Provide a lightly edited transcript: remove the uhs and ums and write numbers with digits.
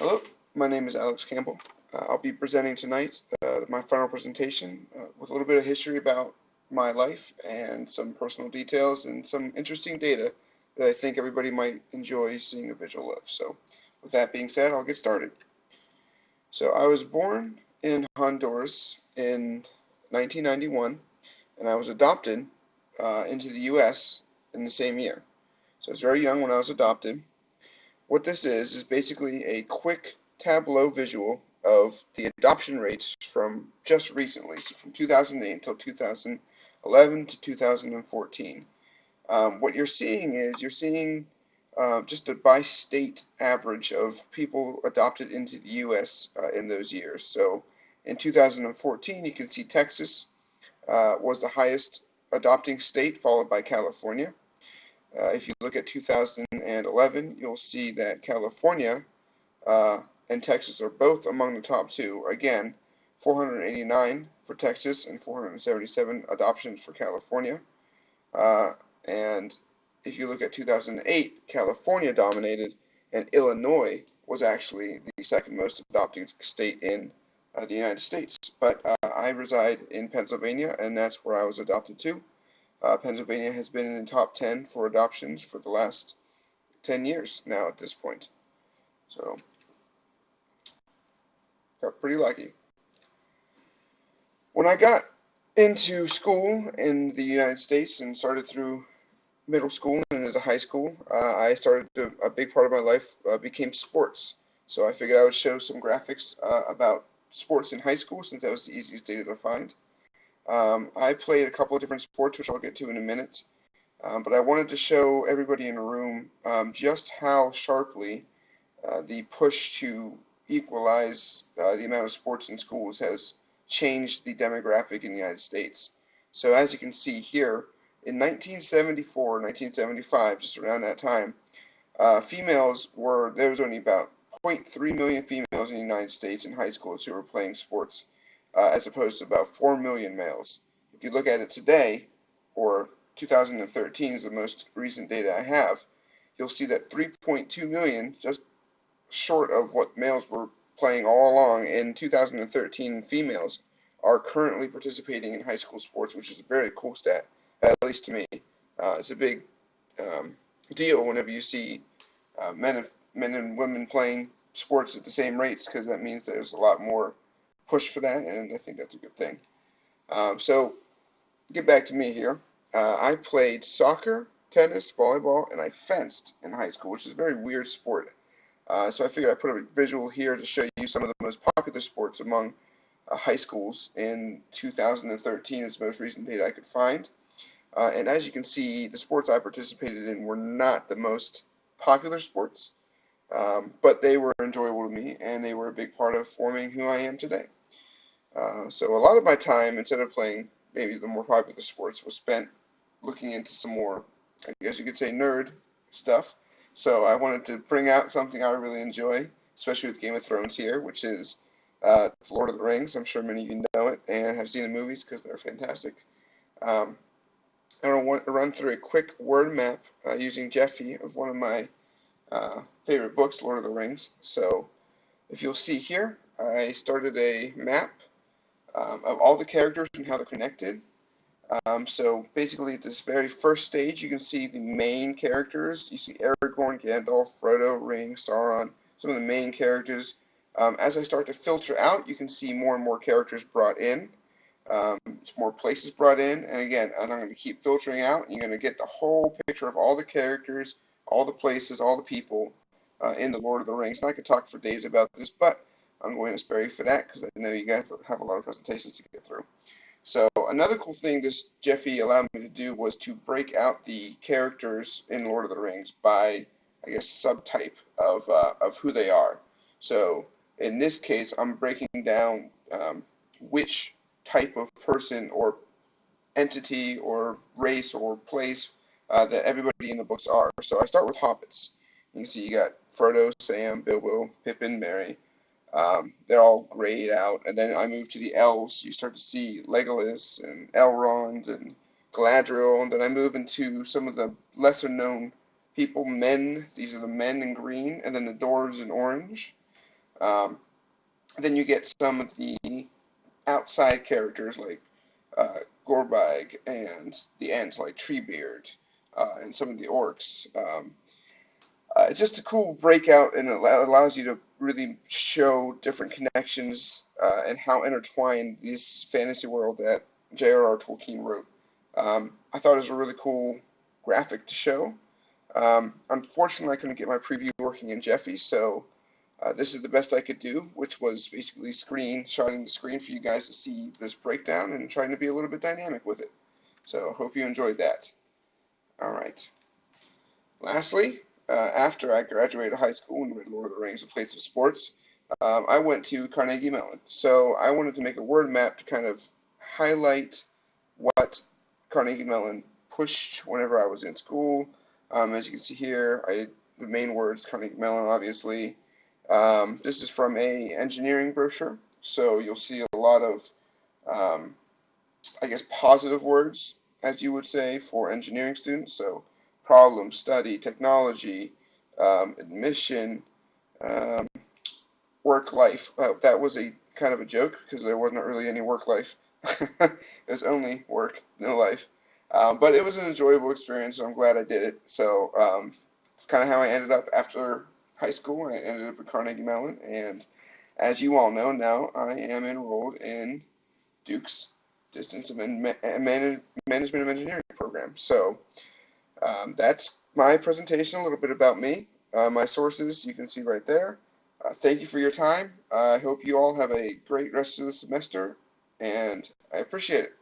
Hello, my name is Alex Campbell. I'll be presenting tonight my final presentation with a little bit of history about my life and some personal details and some interesting data that I think everybody might enjoy seeing a visual of. So with that being said, I'll get started. So I was born in Honduras in 1991, and I was adopted into the U.S. in the same year. So I was very young when I was adopted. What this is basically a quick tableau visual of the adoption rates from just recently, so from 2008 until 2011 to 2014. What you're seeing is just a by-state average of people adopted into the U.S. In those years. So in 2014, you can see Texas was the highest adopting state, followed by California. If you look at 2011, you'll see that California and Texas are both among the top two. Again, 489 for Texas and 477 adoptions for California. And if you look at 2008, California dominated, and Illinois was actually the second most adopting state in the United States. But I reside in Pennsylvania, and that's where I was adopted to. Pennsylvania has been in the top 10 for adoptions for the last 10 years now at this point. So, got pretty lucky. When I got into school in the United States and started through middle school and into high school, a big part of my life became sports. So I figured I would show some graphics about sports in high school since that was the easiest data to find. I played a couple of different sports, which I'll get to in a minute. But I wanted to show everybody in the room just how sharply the push to equalize the amount of sports in schools has changed the demographic in the United States. So as you can see here, in 1974, 1975, just around that time, there was only about 0.3 million females in the United States in high schools who were playing sports, as opposed to about 4 million males. If you look at it today, or 2013 is the most recent data I have, you'll see that 3.2 million, just short of what males were playing all along in 2013, females are currently participating in high school sports, which is a very cool stat, at least to me. It's a big deal whenever you see men and women playing sports at the same rates, because that means there's a lot more push for that, and I think that's a good thing. So, get back to me here. I played soccer, tennis, volleyball, and I fenced in high school, which is a very weird sport. So I figured I'd put a visual here to show you some of the most popular sports among high schools in 2013 is the most recent data I could find. And as you can see, the sports I participated in were not the most popular sports, but they were enjoyable to me, and they were a big part of forming who I am today. So a lot of my time, instead of playing maybe the more popular sports, was spent looking into some more, I guess you could say, nerd stuff. So I wanted to bring out something I really enjoy, especially with Game of Thrones here, which is Lord of the Rings. I'm sure many of you know it and have seen the movies because they're fantastic. I want to run through a quick word map using Jeffy of one of my favorite books, Lord of the Rings. So if you'll see here, I started a map of all the characters and how they're connected. So basically at this very first stage, you can see the main characters. You see Aragorn, Gandalf, Frodo, Ring, Sauron, some of the main characters. As I start to filter out, you can see more and more characters brought in. More places brought in, and again, as I'm going to keep filtering out, you're going to get the whole picture of all the characters, all the places, all the people in the Lord of the Rings. And I could talk for days about this, but I'm going to spare you for that because I know you guys have a lot of presentations to get through. So another cool thing this Jeffy allowed me to do was to break out the characters in Lord of the Rings by, I guess, subtype of who they are. So in this case, I'm breaking down which type of person or entity or race or place that everybody in the books are. So I start with hobbits. You can see you got Frodo, Sam, Bilbo, Pippin, Merry. They're all grayed out. And then I move to the elves. You start to see Legolas and Elrond and Galadriel. And then I move into some of the lesser known people, men. These are the men in green. And then the dwarves in orange. Um, then you get some of the outside characters like Gorbag and the Ents like Treebeard and some of the orcs. It's just a cool breakout, and it allows you to really show different connections and how intertwined this fantasy world that J.R.R. Tolkien wrote. I thought it was a really cool graphic to show. Unfortunately, I couldn't get my preview working in Jeffy, so this is the best I could do, which was basically screenshotting the screen for you guys to see this breakdown and trying to be a little bit dynamic with it. So hope you enjoyed that. All right. Lastly, after I graduated high school and read Lord of the Rings and played some sports, I went to Carnegie Mellon. So I wanted to make a word map to kind of highlight what Carnegie Mellon pushed whenever I was in school. As you can see here, the main words Carnegie Mellon, obviously. This is from a engineering brochure, so you'll see a lot of, um, I guess, positive words, as you would say, for engineering students. So problem, study, technology, admission, um, work life. That was a kind of a joke because there wasn't really any work life. It was only work, no life. But it was an enjoyable experience, and I'm glad I did it. So it's kind of how I ended up after high school. I ended up at Carnegie Mellon, and as you all know now, I am enrolled in Duke's Distance Management of Engineering program. So that's my presentation, a little bit about me. My sources you can see right there. Thank you for your time. I hope you all have a great rest of the semester, and I appreciate it.